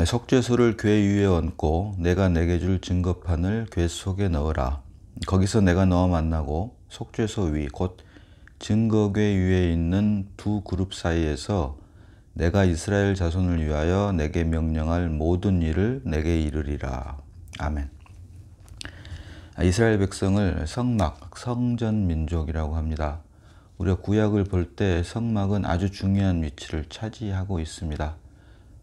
속죄소를 궤 위에 얹고 내가 내게 줄 증거판을 궤 속에 넣으라. 거기서 내가 너와 만나고 속죄소 위 곧 증거궤 위에 있는 두 그룹 사이에서 내가 이스라엘 자손을 위하여 내게 명령할 모든 일을 내게 이르리라. 아멘. 이스라엘 백성을 성막, 성전 민족이라고 합니다. 우리가 구약을 볼 때 성막은 아주 중요한 위치를 차지하고 있습니다.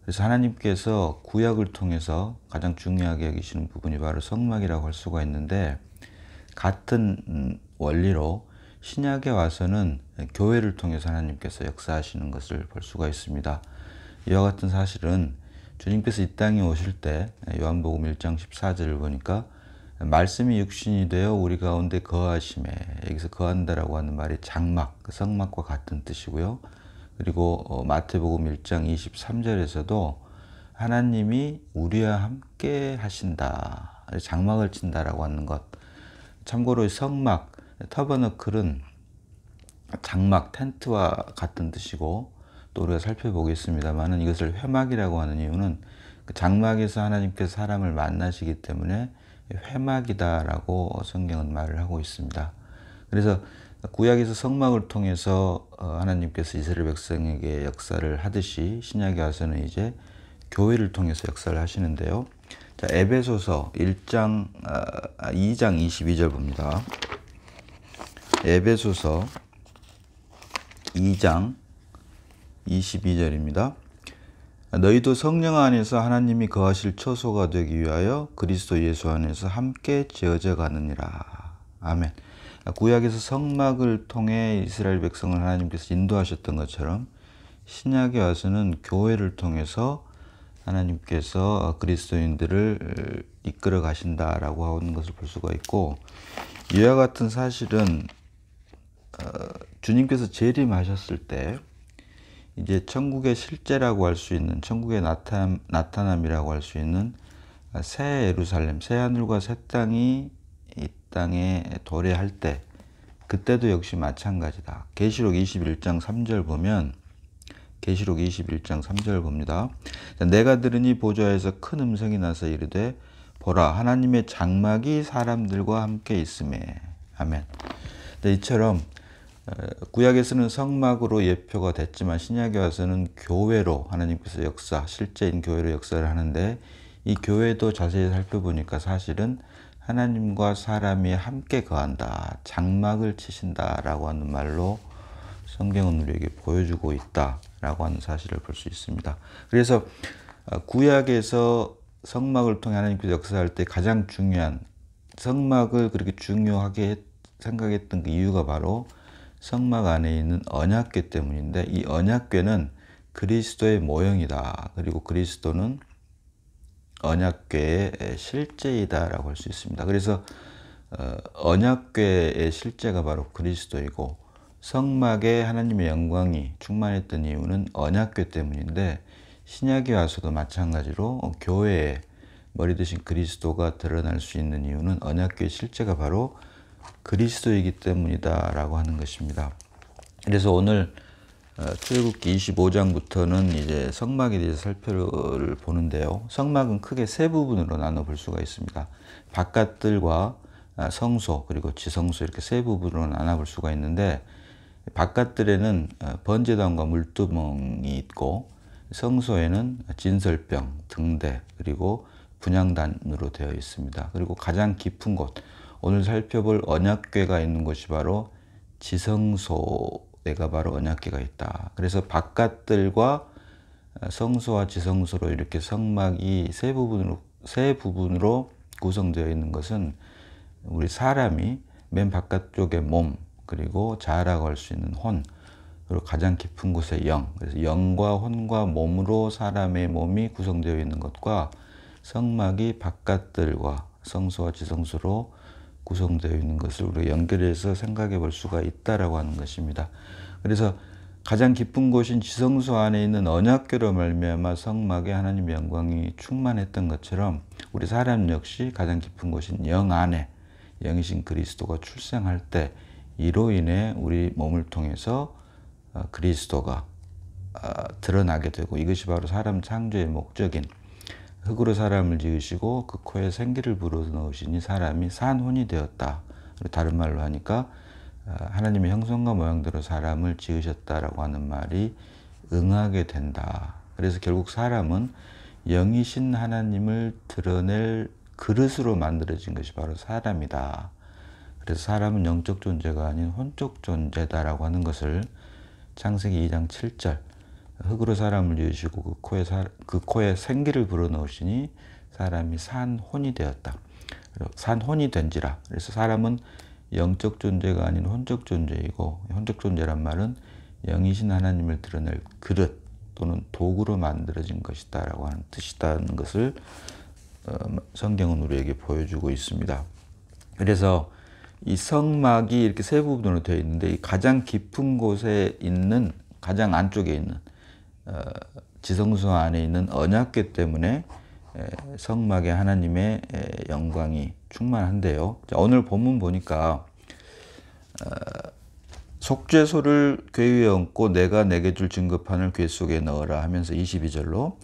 그래서 하나님께서 구약을 통해서 가장 중요하게 여기시는 부분이 바로 성막이라고 할 수가 있는데, 같은 원리로 신약에 와서는 교회를 통해서 하나님께서 역사하시는 것을 볼 수가 있습니다. 이와 같은 사실은 주님께서 이 땅에 오실 때 요한복음 1장 14절을 보니까 말씀이 육신이 되어 우리 가운데 거하심에, 여기서 거한다라고 하는 말이 장막, 성막과 같은 뜻이고요. 그리고 마태복음 1장 23절에서도 하나님이 우리와 함께 하신다, 장막을 친다라고 하는 것. 참고로 성막, 터버너클은 장막, 텐트와 같은 뜻이고, 또 우리가 살펴보겠습니다만 이것을 회막이라고 하는 이유는 그 장막에서 하나님께서 사람을 만나시기 때문에 회막이다라고 성경은 말을 하고 있습니다. 그래서 구약에서 성막을 통해서 하나님께서 이스라엘 백성에게 역사를 하듯이 신약에 와서는 이제 교회를 통해서 역사를 하시는데요. 자, 에베소서 2장 22절 봅니다. 에베소서 2장 22절입니다. 너희도 성령 안에서 하나님이 거하실 처소가 되기 위하여 그리스도 예수 안에서 함께 지어져 가느니라. 아멘. 구약에서 성막을 통해 이스라엘 백성을 하나님께서 인도하셨던 것처럼 신약에 와서는 교회를 통해서 하나님께서 그리스도인들을 이끌어 가신다라고 하는 것을 볼 수가 있고, 이와 같은 사실은 주님께서 재림하셨을 때 이제 천국의 실제라고 할 수 있는, 천국의 나타남이라고 할 수 있는 새 예루살렘, 새 하늘과 새 땅이 이 땅에 도래할 때, 그때도 역시 마찬가지다. 계시록 21장 3절 보면, 계시록 21장 3절 봅니다. 내가 들으니 보좌에서 큰 음성이 나서 이르되 보라, 하나님의 장막이 사람들과 함께 있음에. 아멘. 이처럼 구약에서는 성막으로 예표가 됐지만 신약에 와서는 교회로 하나님께서 실제인 교회로 역사를 하는데, 이 교회도 자세히 살펴보니까 사실은 하나님과 사람이 함께 거한다, 장막을 치신다라고 하는 말로 성경은 우리에게 보여주고 있다라고 하는 사실을 볼 수 있습니다. 그래서 구약에서 성막을 통해 하나님께서 역사할 때 가장 중요한, 성막을 그렇게 중요하게 생각했던 그 이유가 바로 성막 안에 있는 언약궤 때문인데, 이 언약궤는 그리스도의 모형이다. 그리고 그리스도는 언약궤의 실제이다라고 할 수 있습니다. 그래서 언약궤의 실제가 바로 그리스도이고, 성막에 하나님의 영광이 충만했던 이유는 언약궤 때문인데, 신약에 와서도 마찬가지로 교회에 머리 대신 그리스도가 드러날 수 있는 이유는 언약궤의 실제가 바로 그리스도이기 때문이다라고 하는 것입니다. 그래서 오늘 출애굽기 25장부터는 이제 성막에 대해서 살펴를 보는데요. 성막은 크게 세 부분으로 나눠 볼 수가 있습니다. 바깥들과 성소, 그리고 지성소, 이렇게 세 부분으로 나눠 볼 수가 있는데, 바깥들에는 번제단과 물두멍이 있고, 성소에는 진설병, 등대, 그리고 분향단으로 되어 있습니다. 그리고 가장 깊은 곳, 오늘 살펴볼 언약궤가 있는 곳이 바로 지성소에가 바로 언약궤가 있다. 그래서 바깥들과 성소와 지성소로 이렇게 성막이 세 부분으로 구성되어 있는 것은 우리 사람이 맨 바깥쪽의 몸, 그리고 자아라고 할 수 있는 혼, 그리고 가장 깊은 곳의 영, 그래서 영과 혼과 몸으로 사람의 몸이 구성되어 있는 것과 성막이 바깥들과 성소와 지성소로 구성되어 있는 것을 우리가 연결해서 생각해 볼 수가 있다라고 하는 것입니다. 그래서 가장 깊은 곳인 지성소 안에 있는 언약궤로 말미암아 성막에 하나님의 영광이 충만했던 것처럼, 우리 사람 역시 가장 깊은 곳인 영 안에 영이신 그리스도가 출생할 때, 이로 인해 우리 몸을 통해서 그리스도가 드러나게 되고, 이것이 바로 사람 창조의 목적인 흙으로 사람을 지으시고 그 코에 생기를 불어넣으시니 사람이 산 혼이 되었다. 다른 말로 하니까 하나님의 형상과 모양대로 사람을 지으셨다라고 하는 말이 응하게 된다. 그래서 결국 사람은 영이신 하나님을 드러낼 그릇으로 만들어진 것이 바로 사람이다. 그래서 사람은 영적 존재가 아닌 혼적 존재다라고 하는 것을 창세기 2장 7절 흙으로 사람을 지으시고 그 코에 생기를 불어넣으시니 사람이 산 혼이 되었다. 산 혼이 된지라. 그래서 사람은 영적 존재가 아닌 혼적 존재이고, 혼적 존재란 말은 영이신 하나님을 드러낼 그릇 또는 도구로 만들어진 것이다 라고 하는 뜻이라는 것을 성경은 우리에게 보여주고 있습니다. 그래서 이 성막이 이렇게 세 부분으로 되어 있는데, 이 가장 깊은 곳에 있는, 가장 안쪽에 있는 지성소 안에 있는 언약궤 때문에 성막에 하나님의 영광이 충만한데요. 자, 오늘 본문 보니까 속죄소를 궤 위에 얹고 내가 내게 줄 증거판을 궤 속에 넣어라 하면서 22절로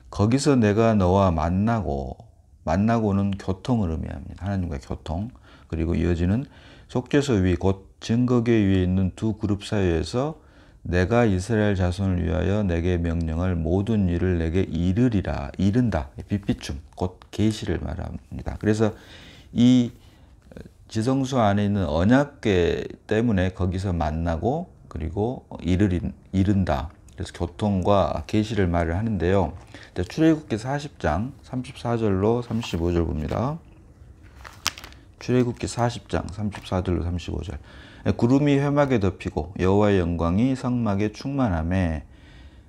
거기서 내가 너와 만나고는 교통을 의미합니다. 하나님과 교통. 그리고 이어지는 속죄소 위 곧 증거궤 위에 있는 두 그룹 사이에서 내가 이스라엘 자손을 위하여 내게 명령할 모든 일을 내게 이른다. 빛비춤, 곧 계시를 말합니다. 그래서 이 지성소 안에 있는 언약궤 때문에 거기서 만나고 그리고 이른다. 그래서 교통과 계시를 말을 하는데요. 출애굽기 40장 34절로 35절 봅니다. 출애굽기 40장 34절로 35절. 구름이 회막에 덮이고 여호와의 영광이 성막에 충만하매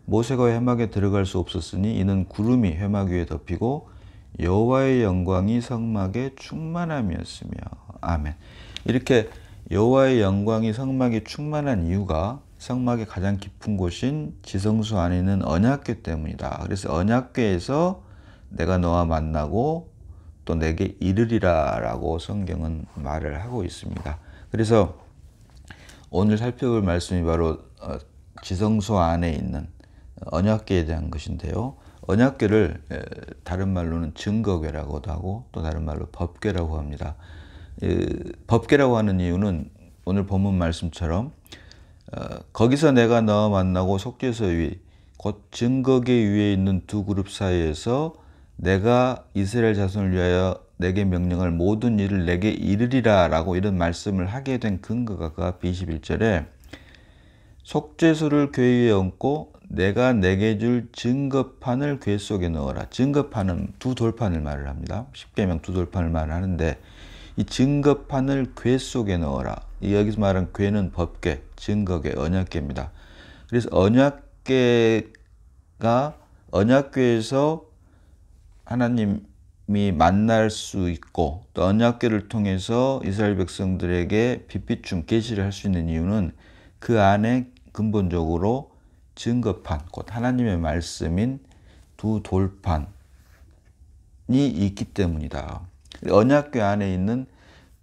모세가 회막에 들어갈 수 없었으니 이는 구름이 회막 위에 덮이고 여호와의 영광이 성막에 충만함이었으며. 아멘. 이렇게 여호와의 영광이 성막에 충만한 이유가 성막의 가장 깊은 곳인 지성소 안에 있는 언약궤 때문이다. 그래서 언약궤에서 내가 너와 만나고 또 내게 이르리라 라고 성경은 말을 하고 있습니다. 그래서 오늘 살펴볼 말씀이 바로 지성소 안에 있는 언약궤에 대한 것인데요. 언약궤를 다른 말로는 증거궤라고도 하고 또 다른 말로 법궤라고 합니다. 법궤라고 하는 이유는 오늘 본문 말씀처럼 거기서 내가 너와 만나고 속죄소 위 곧 증거궤 위에 있는 두 그룹 사이에서 내가 이스라엘 자손을 위하여 내게 명령할 모든 일을 내게 이르리라 라고 이런 말씀을 하게 된 근거가 그 앞 21절에 속죄소를 궤 위에 얹고 내가 내게 줄 증거판을 궤 속에 넣어라. 증거판은 두 돌판을 말을 합니다. 십계명 두 돌판을 말을 하는데 이 증거판을 궤 속에 넣어라. 여기서 말하는 궤는 법궤, 증거궤, 언약궤입니다. 그래서 언약궤에서 하나님이 만날 수 있고 또 언약궤를 통해서 이스라엘 백성들에게 빛비춤 계시를 할 수 있는 이유는 그 안에 근본적으로 증거판, 곧 하나님의 말씀인 두 돌판이 있기 때문이다. 언약궤 안에 있는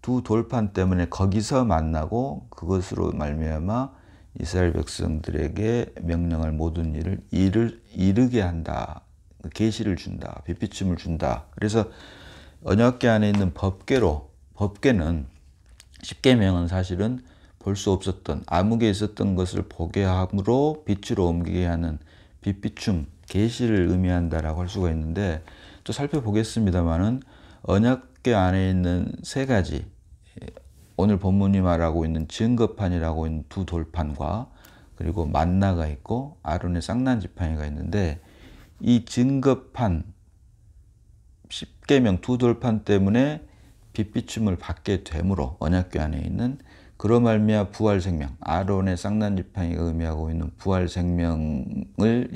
두 돌판 때문에 거기서 만나고 그것으로 말미암아 이스라엘 백성들에게 명령할 모든 일을 이르게 한다. 계시를 준다. 빛비춤을 준다. 그래서 언약궤 안에 있는 법궤는 십계명은 사실은 볼 수 없었던 암흑에 있었던 것을 보게 함으로 빛으로 옮기게 하는 빛비춤, 계시를 의미한다라고 할 수가 있는데 또 살펴보겠습니다만은 언약궤 안에 있는 세 가지, 오늘 본문이 말하고 있는 증거판이라고 있는 두 돌판과 그리고 만나가 있고 아론의 쌍난 지팡이가 있는데 이 증거판, 십계명 두 돌판 때문에 빛비춤을 받게 되므로 언약궤 안에 있는 그로 말미암아 부활 생명, 아론의 쌍난 지팡이가 의미하고 있는 부활 생명을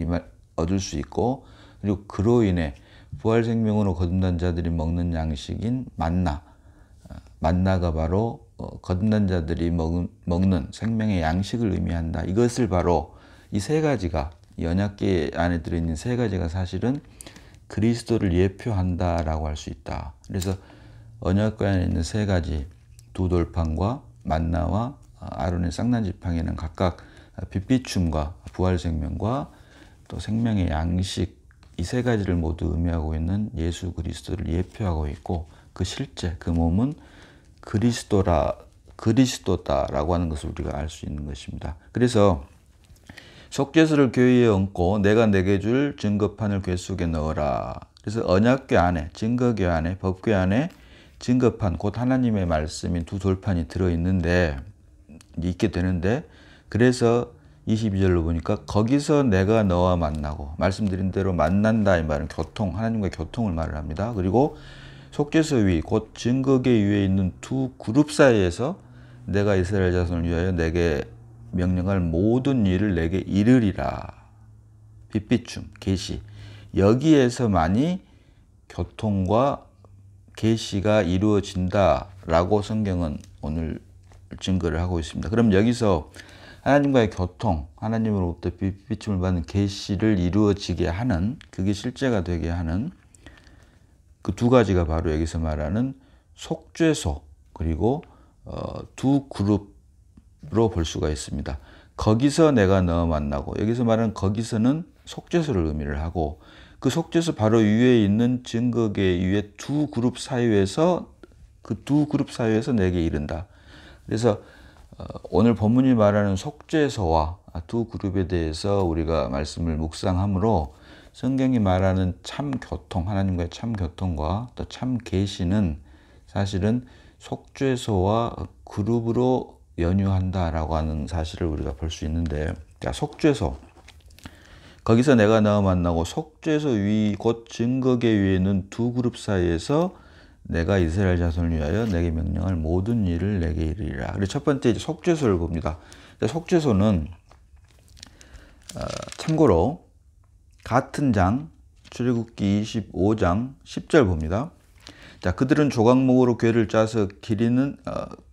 얻을 수 있고 그리고 그로 인해 부활 생명으로 거듭난 자들이 먹는 양식인 만나가 바로 거듭난 자들이 먹는 생명의 양식을 의미한다. 이것을 바로 이 세 가지가 이 언약궤 안에 들어있는 세 가지가 사실은 그리스도를 예표한다라고 할 수 있다. 그래서 언약궤 안에 있는 세 가지 두 돌판과 만나와 아론의 쌍난 지팡이는 각각 빛비춤과 부활 생명과 또 생명의 양식을 이 세 가지를 모두 의미하고 있는 예수 그리스도를 예표하고 있고 그 실제 그 몸은 그리스도다라고 하는 것을 우리가 알 수 있는 것입니다. 그래서 속죄소를 교회에 얹고 내가 내게 줄 증거판을 궤 속에 넣어라. 그래서 언약궤 안에, 증거궤 안에, 법궤 안에 증거판, 곧 하나님의 말씀인 두 돌판이 있게 되는데, 그래서 22절로 보니까 거기서 내가 너와 만나고, 말씀드린 대로 만난다 이 말은 교통, 하나님과의 교통을 말을 합니다. 그리고 속죄소 위, 곧 증거궤 위에 있는 두 그룹 사이에서 내가 이스라엘 자손을 위하여 내게 명령할 모든 일을 내게 이르리라. 빛비춤, 계시. 여기에서만이 교통과 계시가 이루어진다라고 성경은 오늘 증거를 하고 있습니다. 그럼 여기서 하나님과의 교통, 하나님으로부터 빛비춤을 받는 계시를 이루어지게 하는, 그게 실제가 되게 하는 그 두 가지가 바로 여기서 말하는 속죄소, 그리고 두 그룹으로 볼 수가 있습니다. 거기서 내가 너 만나고, 여기서 말하는 거기서는 속죄소를 의미를 하고, 그 속죄소 바로 위에 있는 증거궤 위에 두 그룹 사이에서, 그 두 그룹 사이에서 내게 이른다. 그래서 오늘 본문이 말하는 속죄소와 두 그룹에 대해서 우리가 말씀을 묵상함으로 성경이 말하는 참 교통, 하나님과의 참 교통과 또 참 계시는 사실은 속죄소와 그룹으로 연유한다라고 하는 사실을 우리가 볼 수 있는데, 속죄소, 거기서 내가 너와 만나고 속죄소 위 곧 증거궤 위에 있는 두 그룹 사이에서 내가 이스라엘 자손을 위하여 내게 명령할 모든 일을 내게 이르리라. 그래서 첫 번째 이제 속죄소를 봅니다. 속죄소는 참고로 같은 장 출애굽기 25장 10절 봅니다. 자, 그들은 조각목으로 궤를 짜서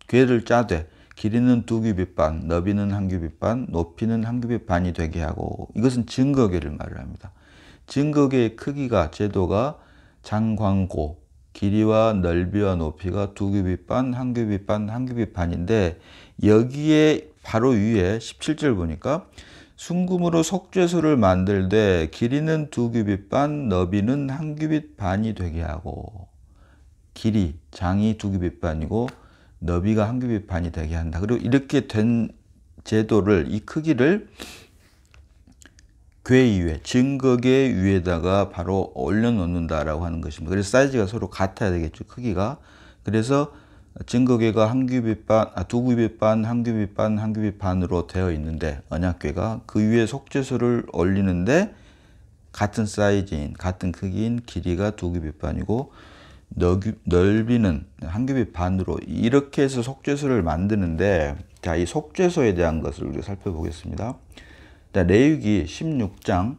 궤를 짜되 길이는 두 규빗 반, 너비는 한 규빗 반, 높이는 한 규빗 반이 되게 하고, 이것은 증거궤를 말을 합니다. 증거궤의 크기가, 제도가 장광고, 길이와 넓이와 높이가 두 규빗 반, 한 규빗 반, 한 규빗 반인데, 여기에 바로 위에 17절 보니까 순금으로 속죄소를 만들되 길이는 두 규빗 반, 너비는 한 규빗 반이 되게 하고, 길이, 장이 두 규빗 반이고 너비가 한 규빗 반이 되게 한다. 그리고 이렇게 된 제도를, 이 크기를 궤 위에, 증거궤 위에다가 바로 올려놓는다라고 하는 것입니다. 그래서 사이즈가 서로 같아야 되겠죠, 크기가. 그래서 증거궤가 한 규빗 반, 두 규빗 반, 한 규빗 반, 한 규빗 반으로 되어 있는데, 언약궤가 그 위에 속죄소를 올리는데 같은 사이즈인, 같은 크기인 길이가 두 규빗 반이고 넓이는 한 규빗 반으로, 이렇게 해서 속죄소를 만드는데, 자, 이 속죄소에 대한 것을 우리가 살펴보겠습니다. 자, 레위기 16장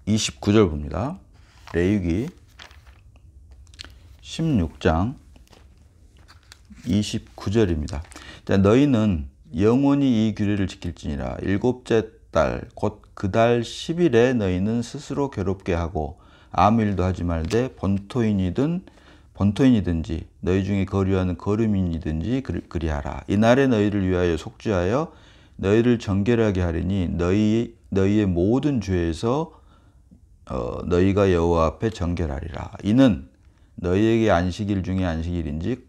29절 봅니다. 레위기 16장 29절입니다. 자, 너희는 영원히 이 규례를 지킬지니라. 일곱째 달, 곧 그 달 10일에 너희는 스스로 괴롭게 하고 아무 일도 하지 말되 본토인이든지 너희 중에 거류하는 거류민이든지 그리하라. 이날에 너희를 위하여 속죄하여 너희를 정결하게 하리니 너희의 모든 죄에서 너희가 여호와 앞에 정결하리라. 이는 너희에게 안식일 중에 안식일인즉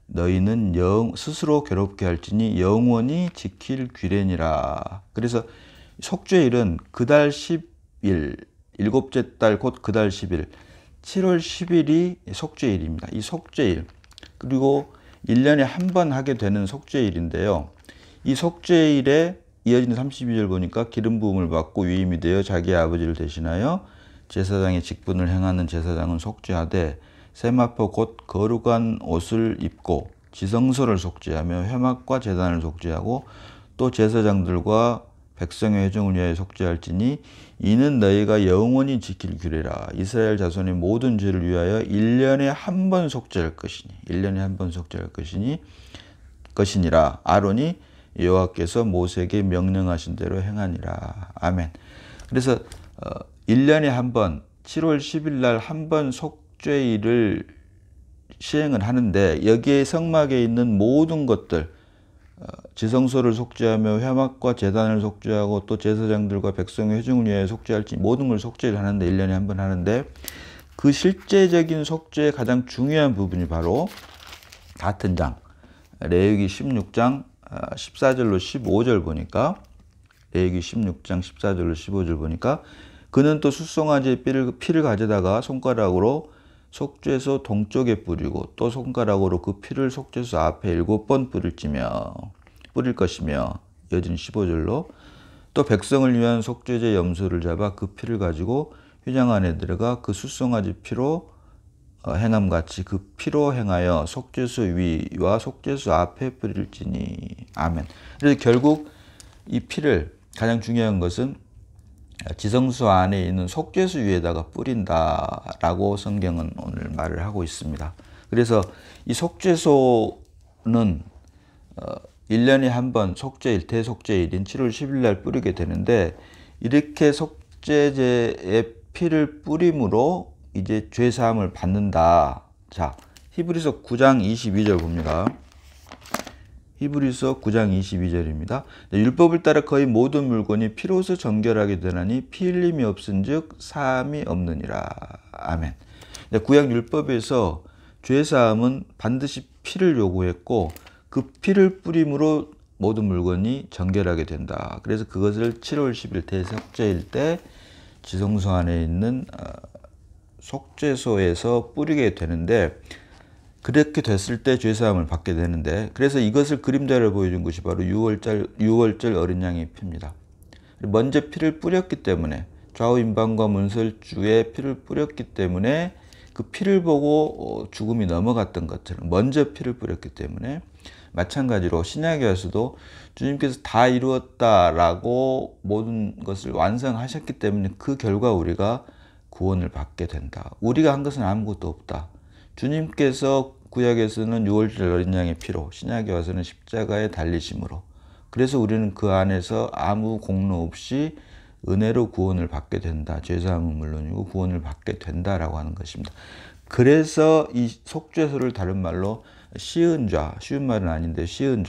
너희는 스스로 괴롭게 할지니 영원히 지킬 규례니라. 그래서 속죄일은 그 달 10일, 일곱째 달 곧 그 달 10일, 7월 10일이 속죄일입니다. 이 속죄일, 그리고 1년에 한 번 하게 되는 속죄일인데요. 이 속죄일에 이어지는 32절 보니까 기름 부음을 받고 위임이 되어 자기의 아버지를 대신하여 제사장의 직분을 행하는 제사장은 속죄하되 세마포 곧 거룩한 옷을 입고 지성소를 속죄하며 회막과 제단을 속죄하고 또 제사장들과 백성의 회중을 위하여 속죄할지니 이는 너희가 영원히 지킬 규례라. 이스라엘 자손의 모든 죄를 위하여 1년에 한 번 속죄할 것이니 1년에 한 번 속죄할 것이니라. 아론이 여호와께서 모세에게 명령하신 대로 행하니라. 아멘. 그래서 1년에 한 번, 7월 10일 날 한 번 속죄일을 시행을 하는데, 여기에 성막에 있는 모든 것들, 지성소를 속죄하며 회막과 제단을 속죄하고 또 제사장들과 백성의 회중을 위하여 속죄할지 모든 걸 속죄를 하는데 1년에 한 번 하는데 그 실제적인 속죄의 가장 중요한 부분이 바로 같은 장 레위기 16장 14절로 15절 보니까 레위기 16장 14절로 15절 보니까 그는 또 숫송아지의 피를 가져다가 손가락으로 속죄소 동쪽에 뿌리고 또 손가락으로 그 피를 속죄소 앞에 7번 뿌릴 것이며 이어지는 15절로 또 백성을 위한 속죄제 염소를 잡아 그 피를 가지고 휘장 안에 들어가 그 숫송아지 피로 행함같이 그 피로 행하여 속죄소 위와 속죄소 앞에 뿌릴지니. 아멘. 그래서 결국 이 피를 가장 중요한 것은 지성소 안에 있는 속죄소 위에다가 뿌린다라고 성경은 오늘 말을 하고 있습니다. 그래서 이 속죄소는 1년에 한 번 속죄일, 대속죄일인 7월 10일 날 뿌리게 되는데 이렇게 속죄제의 피를 뿌림으로 이제 죄사함을 받는다. 자, 히브리서 9장 22절 봅니다. 히브리서 9장 22절입니다. 율법을 따라 거의 모든 물건이 피로서 정결하게 되나니 피 흘림이 없은즉 사함이 없느니라. 아멘. 구약 율법에서 죄사함은 반드시 피를 요구했고 그 피를 뿌림으로 모든 물건이 정결하게 된다. 그래서 그것을 7월 10일 대속죄일 때 지성소 안에 있는 속죄소에서 뿌리게 되는데 그렇게 됐을 때 죄사함을 받게 되는데 그래서 이것을 그림자를 보여준 것이 바로 6월절 어린 양의 피입니다. 먼저 피를 뿌렸기 때문에 좌우 임방과 문설주에 피를 뿌렸기 때문에 그 피를 보고 죽음이 넘어갔던 것처럼 먼저 피를 뿌렸기 때문에 마찬가지로 신약에 와서도 주님께서 다 이루었다라고 모든 것을 완성하셨기 때문에 그 결과 우리가 구원을 받게 된다. 우리가 한 것은 아무것도 없다. 주님께서 구약에서는 6월절 어린 양의 피로 신약에 와서는 십자가에 달리심으로 그래서 우리는 그 안에서 아무 공로 없이 은혜로 구원을 받게 된다. 죄사함은 물론이고 구원을 받게 된다라고 하는 것입니다. 그래서 이 속죄소를 다른 말로 쉬운 말은 아닌데 쉬운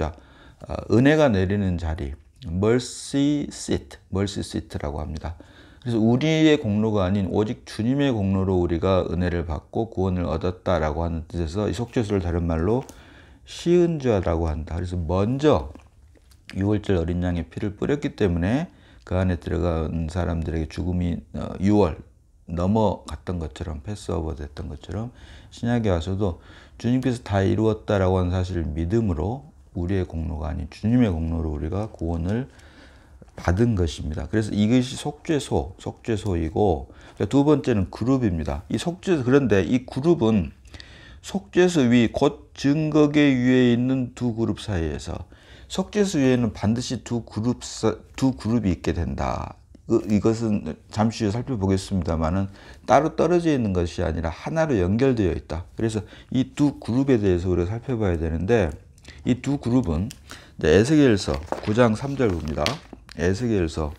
은혜가 내리는 자리 mercy seat라고 합니다. 그래서 우리의 공로가 아닌 오직 주님의 공로로 우리가 은혜를 받고 구원을 얻었다라고 하는 뜻에서 이 속죄소를 다른 말로 시은자라고 한다. 그래서 먼저 6월절 어린 양의 피를 뿌렸기 때문에 그 안에 들어간 사람들에게 죽음이 6월 넘어갔던 것처럼 패스오버 됐던 것처럼 신약에 와서도 주님께서 다 이루었다라고 하는 사실을 믿음으로 우리의 공로가 아닌 주님의 공로로 우리가 구원을 받은 것입니다. 그래서 이것이 속죄소이고 두 번째는 그룹입니다. 이 속죄소 그런데 이 그룹은 속죄소 위 곧 증거계 위에 있는 두 그룹 사이에서 속죄소 위에는 반드시 두 그룹이 있게 된다. 이것은 잠시 후에 살펴보겠습니다만은 따로 떨어져 있는 것이 아니라 하나로 연결되어 있다. 그래서 이 두 그룹에 대해서 우리가 살펴봐야 되는데 이 두 그룹은 에스겔서 9장 3절 봅니다. 에스겔서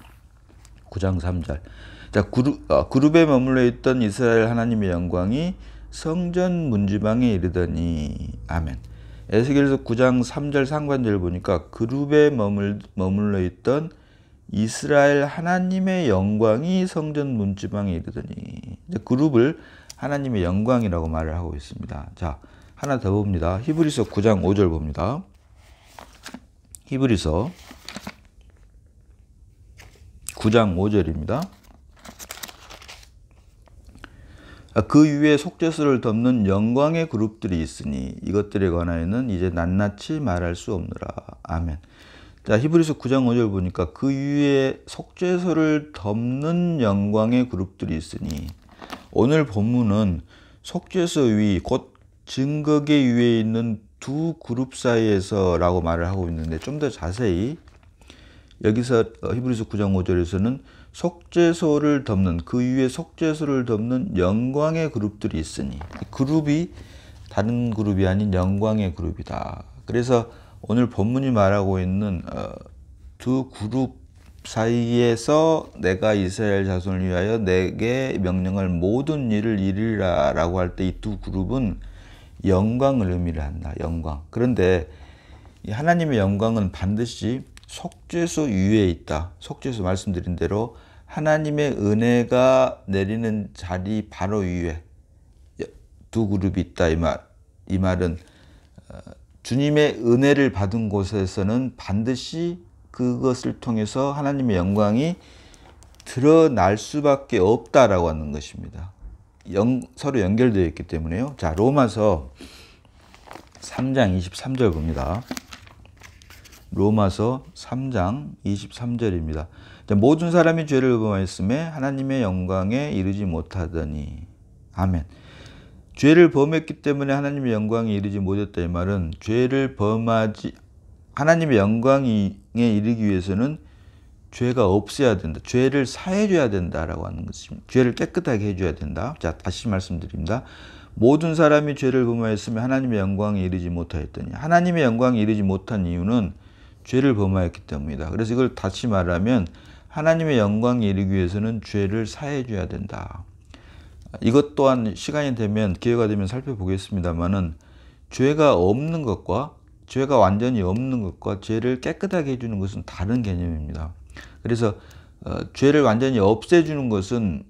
9장 3절. 자, 그룹에 머물러 있던 이스라엘 하나님의 영광이 성전 문지방에 이르더니. 아멘. 에스겔서 9장 3절 상반절 보니까 그룹에 머물러 있던 이스라엘 하나님의 영광이 성전 문지방에 이르더니. 그룹을 하나님의 영광이라고 말을 하고 있습니다. 자, 하나 더 봅니다. 히브리서 9장 5절 봅니다. 히브리서 9장 5절입니다. 그 위에 속죄소를 덮는 영광의 그룹들이 있으니 이것들에 관하여는 이제 낱낱이 말할 수 없느라. 아멘. 자, 히브리서 9장 5절 보니까 그 위에 속죄소를 덮는 영광의 그룹들이 있으니 오늘 본문은 속죄소 위 곧 증거계 위에 있는 두 그룹 사이에서 라고 말을 하고 있는데 좀 더 자세히 여기서 히브리서 9장 5절에서는 속죄소를 덮는 그 위에 속죄소를 덮는 영광의 그룹들이 있으니 그룹이 다른 그룹이 아닌 영광의 그룹이다. 그래서 오늘 본문이 말하고 있는 두 그룹 사이에서 내가 이스라엘 자손을 위하여 내게 명령할 모든 일을 이루리라 라고 할 때 이 두 그룹은 영광을 의미를 한다. 영광. 그런데 이 하나님의 영광은 반드시 속죄소 위에 있다. 속죄소 말씀드린 대로 하나님의 은혜가 내리는 자리 바로 위에 두 그룹이 있다. 이 말은 주님의 은혜를 받은 곳에서는 반드시 그것을 통해서 하나님의 영광이 드러날 수밖에 없다라고 하는 것입니다. 서로 연결되어 있기 때문에요. 자, 로마서 3장 23절 봅니다. 로마서 3장 23절입니다. 모든 사람이 죄를 범하였음에 하나님의 영광에 이르지 못하더니. 아멘. 죄를 범했기 때문에 하나님의 영광에 이르지 못했다. 이 말은 죄를 범하지 하나님의 영광에 이르기 위해서는 죄가 없어야 된다. 죄를 사해줘야 된다라고 하는 것입니다. 죄를 깨끗하게 해줘야 된다. 자, 다시 말씀드립니다. 모든 사람이 죄를 범하였으면 하나님의 영광에 이르지 못하였더니. 하나님의 영광에 이르지 못한 이유는 죄를 범하였기 때문이다. 그래서 이걸 다시 말하면 하나님의 영광에 이르기 위해서는 죄를 사해줘야 된다. 이것 또한 시간이 되면 기회가 되면 살펴보겠습니다만은 죄가 없는 것과 죄가 완전히 없는 것과 죄를 깨끗하게 해주는 것은 다른 개념입니다. 그래서 죄를 완전히 없애주는 것은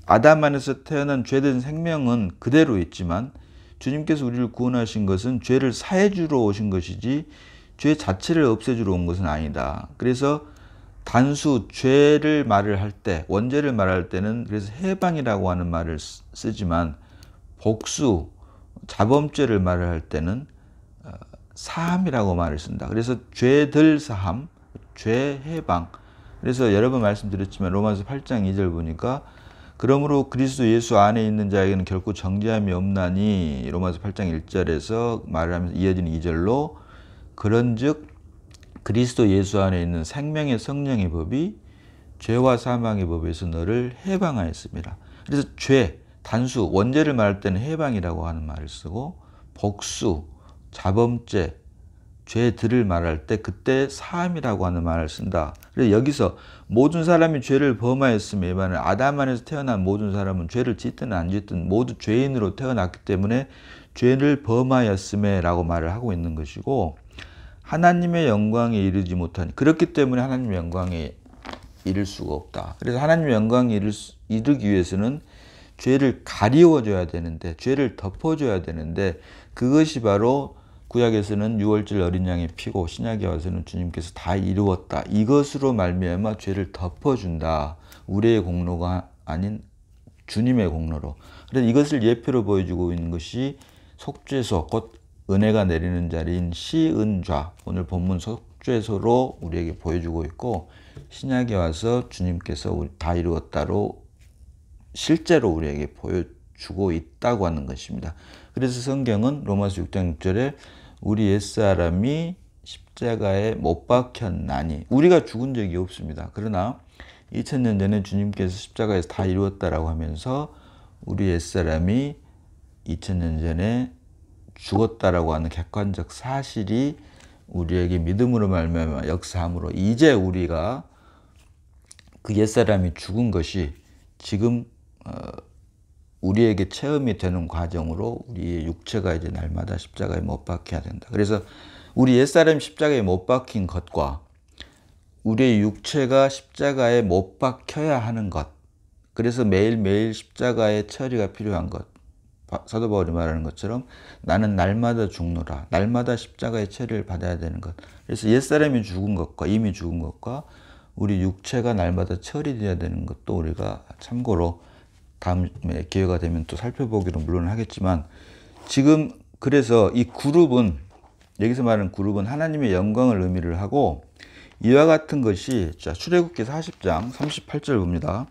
아담 안에서 태어난 죄된 생명은 그대로 있지만 주님께서 우리를 구원하신 것은 죄를 사해주러 오신 것이지 죄 자체를 없애주러 온 것은 아니다. 그래서 단수 죄를 말을 할 때, 원죄를 말할 때는 그래서 해방이라고 하는 말을 쓰지만 복수, 자범죄를 말을 할 때는 사함이라고 말을 쓴다. 그래서 죄들 사함, 죄 해방. 그래서 여러 번 말씀드렸지만 로마서 8장 2절 보니까 그러므로 그리스도 예수 안에 있는 자에게는 결코 정죄함이 없나니 로마서 8장 1절에서 말을 하면서 이어지는 2절로 그런즉 그리스도 예수 안에 있는 생명의 성령의 법이 죄와 사망의 법에서 너를 해방하였습니다. 그래서 죄, 단수, 원죄를 말할 때는 해방이라고 하는 말을 쓰고 복수, 자범죄, 죄들을 말할 때 그때 사함이라고 하는 말을 쓴다. 그래서 여기서 모든 사람이 죄를 범하였음에 이 말은 아담 안에서 태어난 모든 사람은 죄를 짓든 안 짓든 모두 죄인으로 태어났기 때문에 죄를 범하였음에 라고 말을 하고 있는 것이고 하나님의 영광에 이르지 못하니 그렇기 때문에 하나님의 영광에 이를 수가 없다. 그래서 하나님의 영광에 이르기 위해서는 죄를 가리워줘야 되는데 죄를 덮어줘야 되는데 그것이 바로 구약에서는 유월절 어린 양의 피고 신약에 와서는 주님께서 다 이루었다. 이것으로 말미암아 죄를 덮어준다. 우리의 공로가 아닌 주님의 공로로. 그래서 이것을 예표로 보여주고 있는 것이 속죄소 곧 은혜가 내리는 자리인 시은좌 오늘 본문 속죄소로 우리에게 보여주고 있고 신약에 와서 주님께서 다 이루었다로 실제로 우리에게 보여주고 있다고 하는 것입니다. 그래서 성경은 로마서 6장 6절에 우리 옛사람이 십자가에 못 박혔나니 우리가 죽은 적이 없습니다. 그러나 2000년 전에 주님께서 십자가에서 다 이루었다라고 하면서 우리 옛사람이 2000년 전에 죽었다라고 하는 객관적 사실이 우리에게 믿음으로 말미암아 역사함으로 이제 우리가 그 옛사람이 죽은 것이 지금 우리에게 체험이 되는 과정으로 우리의 육체가 이제 날마다 십자가에 못 박혀야 된다. 그래서 우리 옛사람이 십자가에 못 박힌 것과 우리의 육체가 십자가에 못 박혀야 하는 것. 그래서 매일매일 십자가의 처리가 필요한 것. 사도 바울이 말하는 것처럼 나는 날마다 죽노라. 날마다 십자가의 처리를 받아야 되는 것. 그래서 옛사람이 죽은 것과 이미 죽은 것과 우리 육체가 날마다 처리되어야 되는 것도 우리가 참고로 다음에 기회가 되면 또 살펴보기로 물론 하겠지만 지금 그래서 이 그룹은 여기서 말하는 그룹은 하나님의 영광을 의미를 하고 이와 같은 것이 자 출애굽기 40장 38절 봅니다.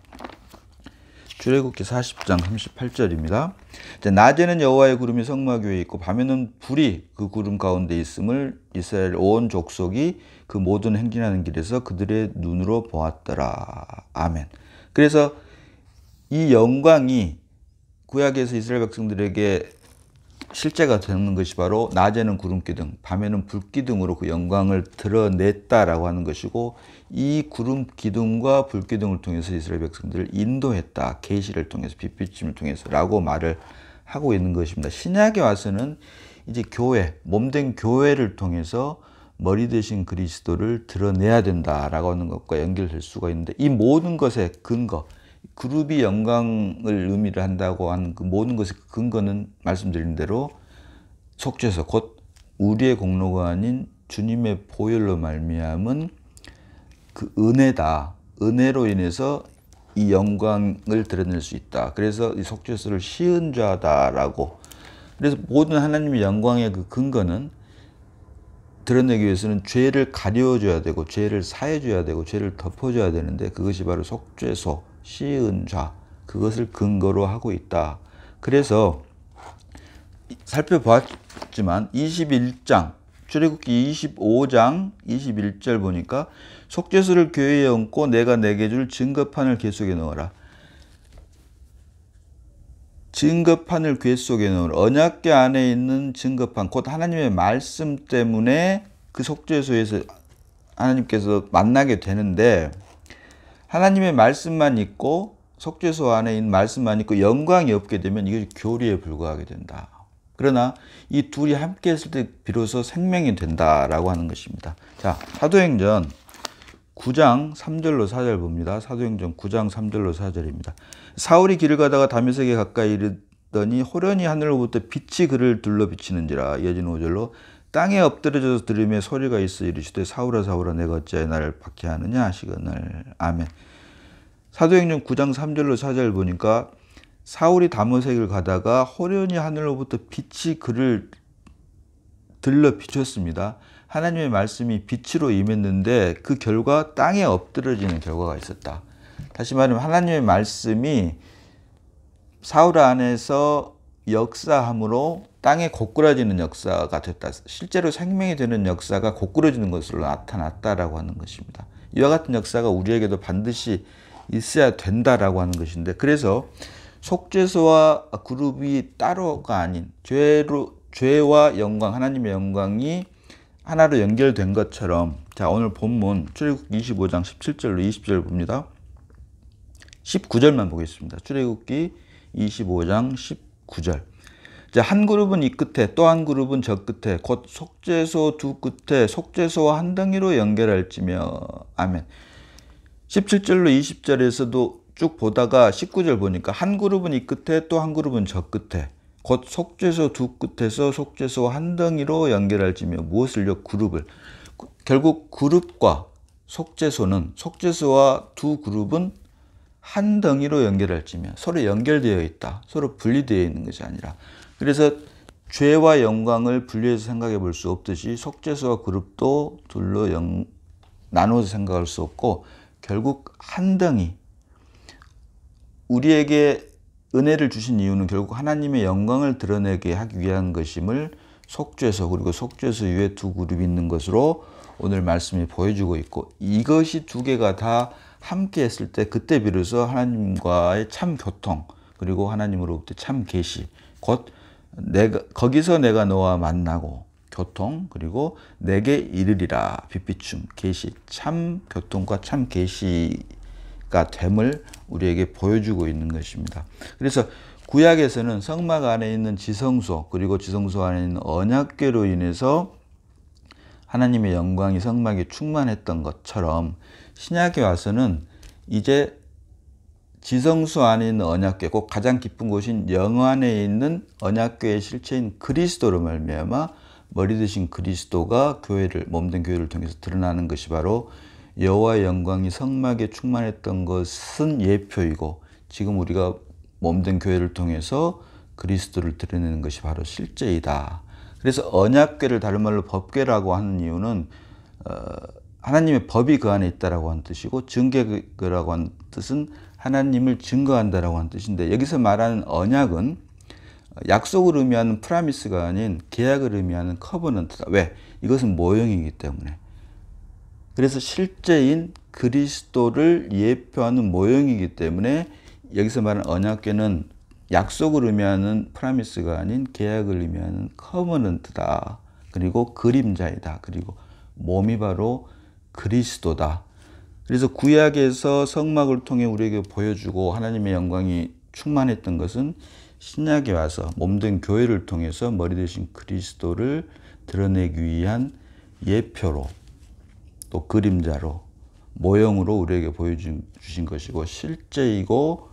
출애굽기 40장 38절입니다. 낮에는 여호와의 구름이 성막 위에 있고 밤에는 불이 그 구름 가운데 있음을 이스라엘 온 족속이 그 모든 행진하는 길에서 그들의 눈으로 보았더라. 아멘. 그래서 이 영광이 구약에서 이스라엘 백성들에게 실제가 되는 것이 바로 낮에는 구름기둥, 밤에는 불기둥으로 그 영광을 드러냈다라고 하는 것이고 이 구름기둥과 불기둥을 통해서 이스라엘 백성들을 인도했다. 계시를 통해서 빛비침을 통해서 라고 말을 하고 있는 것입니다. 신약에 와서는 이제 교회, 몸된 교회를 통해서 머리 대신 그리스도를 드러내야 된다라고 하는 것과 연결될 수가 있는데, 이 모든 것의 근거, 그룹이 영광을 의미를 한다고 하는 그 모든 것의 근거는 말씀드린 대로 속죄소, 곧 우리의 공로가 아닌 주님의 보혈로 말미암은 그 은혜다. 은혜로 인해서 이 영광을 드러낼 수 있다. 그래서 이 속죄소를 씌운 자다라고. 그래서 모든 하나님의 영광의 그 근거는 드러내기 위해서는 죄를 가려줘야 되고, 죄를 사해줘야 되고, 죄를 덮어줘야 되는데, 그것이 바로 속죄소, 씌은 자, 그것을 근거로 하고 있다. 그래서 살펴보았지만 21장, 출애굽기 25장 21절 보니까 속죄소를 교회에 얹고 내가 내게 줄 증거판을 궤 속에 넣어라. 증거판을 궤 속에 넣으라. 언약궤 안에 있는 증거판, 곧 하나님의 말씀 때문에 그 속죄소에서 하나님께서 만나게 되는데, 하나님의 말씀만 있고 속죄소 안에 있는 말씀만 있고 영광이 없게 되면 이것이 교리에 불과하게 된다. 그러나 이 둘이 함께 했을 때 비로소 생명이 된다라고 하는 것입니다. 자, 사도행전 9장 3절로 4절 봅니다. 사도행전 9장 3절로 4절입니다. 사울이 길을 가다가 다메섹에 가까이 이르더니 호련히 하늘로부터 빛이 그를 둘러 비치는지라. 이어진 5절로 땅에 엎드려져서 들으며 소리가 있어 이르시되 사울아 사울아 내가 어찌하여 나를 박해하느냐 하시거늘. 아멘. 사도행전 9장 3절로 4절 보니까 사울이 다메섹을 가다가 호련히 하늘로부터 빛이 그를 들러 비쳤습니다. 하나님의 말씀이 빛으로 임했는데 그 결과 땅에 엎드러지는 결과가 있었다. 다시 말하면 하나님의 말씀이 사울 안에서 역사함으로 땅에 고꾸라지는 역사가 됐다. 실제로 생명이 되는 역사가 고꾸라지는 것으로 나타났다라고 하는 것입니다. 이와 같은 역사가 우리에게도 반드시 있어야 된다라고 하는 것인데, 그래서 속죄소와 그룹이 따로가 아닌 죄와 영광, 하나님의 영광이 하나로 연결된 것처럼, 자, 오늘 본문 출애굽기 25장 17절로 20절 봅니다. 19절만 보겠습니다. 출애굽기 25장 19절. 자, 한 그룹은 이 끝에 또 한 그룹은 저 끝에 곧 속죄소 두 끝에 속죄소와 한 덩이로 연결할지며. 아멘. 17절로 20절에서도 쭉 보다가 19절 보니까 한 그룹은 이 끝에 또 한 그룹은 저 끝에 곧 속죄소 두 끝에서 속죄소 한 덩이로 연결할지며. 무엇을요? 그룹을. 결국 그룹과 속죄소는, 속죄소와 두 그룹은 한 덩이로 연결할지며, 서로 연결되어 있다. 서로 분리되어 있는 것이 아니라. 그래서 죄와 영광을 분리해서 생각해 볼 수 없듯이 속죄소와 그룹도 둘로 나눠서 생각할 수 없고, 결국 한 덩이, 우리에게 은혜를 주신 이유는 결국 하나님의 영광을 드러내게 하기 위한 것임을 속죄소, 그리고 속죄소 위에 두 그룹이 있는 것으로 오늘 말씀이 보여주고 있고, 이것이 두 개가 다 함께 했을 때 그때 비로소 하나님과의 참 교통, 그리고 하나님으로부터 참 계시, 곧 거기서 내가 너와 만나고 교통, 그리고 내게 이르리라 빛비춤, 계시, 참 교통과 참 계시가 됨을 우리에게 보여주고 있는 것입니다. 그래서 구약에서는 성막 안에 있는 지성소, 그리고 지성소 안에 있는 언약궤로 인해서 하나님의 영광이 성막에 충만했던 것처럼, 신약에 와서는 이제 지성소 안에 있는 언약궤, 꼭 가장 깊은 곳인 영 안에 있는 언약궤의 실체인 그리스도로 말미암아 머리 되신 그리스도가 교회를, 몸된 교회를 통해서 드러나는 것이 바로 여호와의 영광이 성막에 충만했던 것은 예표이고, 지금 우리가 몸된 교회를 통해서 그리스도를 드러내는 것이 바로 실제이다. 그래서 언약궤를 다른 말로 법궤라고 하는 이유는 하나님의 법이 그 안에 있다라고 하는 뜻이고, 증거라고 하는 뜻은 하나님을 증거한다라고 하는 뜻인데, 여기서 말하는 언약은 약속을 의미하는 프라미스가 아닌 계약을 의미하는 커버넌트다. 왜? 이것은 모형이기 때문에. 그래서 실제인 그리스도를 예표하는 모형이기 때문에 여기서 말하는 언약궤는 약속을 의미하는 프라미스가 아닌 계약을 의미하는 커버넌트다. 그리고 그림자이다. 그리고 몸이 바로 그리스도다. 그래서 구약에서 성막을 통해 우리에게 보여주고 하나님의 영광이 충만했던 것은 신약에 와서 몸된 교회를 통해서 머리 되신 그리스도를 드러내기 위한 예표로 또 그림자로 모형으로 우리에게 보여주신 것이고 실제이고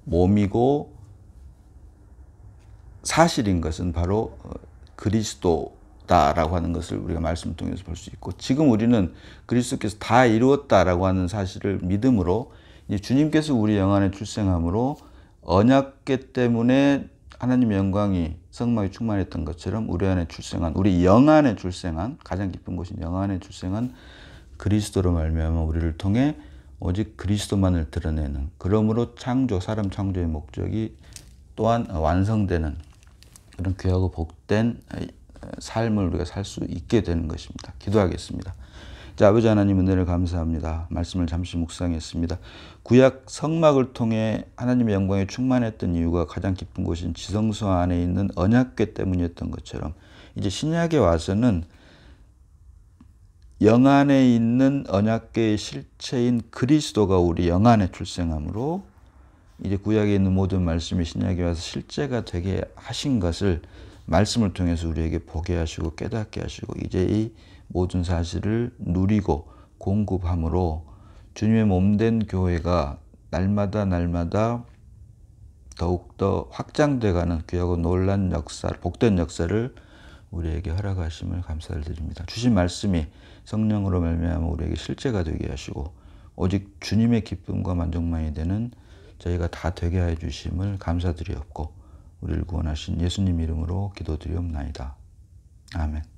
몸이고 사실인 것은 바로 그리스도다라고 하는 것을 우리가 말씀을 통해서 볼 수 있고 지금 우리는 그리스도께서 다 이루었다라고 하는 사실을 믿음으로 이제 주님께서 우리 영안에 출생함으로 언약궤 때문에 하나님의 영광이 성막이 충만했던 것처럼 우리 안에 출생한 우리 영안에 출생한 가장 깊은 곳인 영안에 출생한 그리스도로 말미암아 우리를 통해 오직 그리스도만을 드러내는 그러므로 사람 창조의 목적이 또한 완성되는 그런 귀하고 복된 삶을 우리가 살 수 있게 되는 것입니다. 기도하겠습니다. 자, 아버지 하나님 은혜를 감사합니다. 말씀을 잠시 묵상했습니다. 구약 성막을 통해 하나님의 영광에 충만했던 이유가 가장 깊은 곳인 지성소 안에 있는 언약궤 때문이었던 것처럼 이제 신약에 와서는 영 안에 있는 언약궤의 실체인 그리스도가 우리 영 안에 출생함으로 이제 구약에 있는 모든 말씀이 신약에 와서 실제가 되게 하신 것을 말씀을 통해서 우리에게 보게 하시고 깨닫게 하시고 이제 이 모든 사실을 누리고 공급함으로 주님의 몸된 교회가 날마다 더욱더 확장돼가는 귀하고 놀란 역사, 복된 역사를 우리에게 허락하심을 감사를 드립니다. 주신 말씀이 성령으로 말미암아 우리에게 실제가 되게 하시고 오직 주님의 기쁨과 만족만이 되는 저희가 다 되게 해 주심을 감사드리옵고 우리를 구원하신 예수님 이름으로 기도드리옵나이다. 아멘.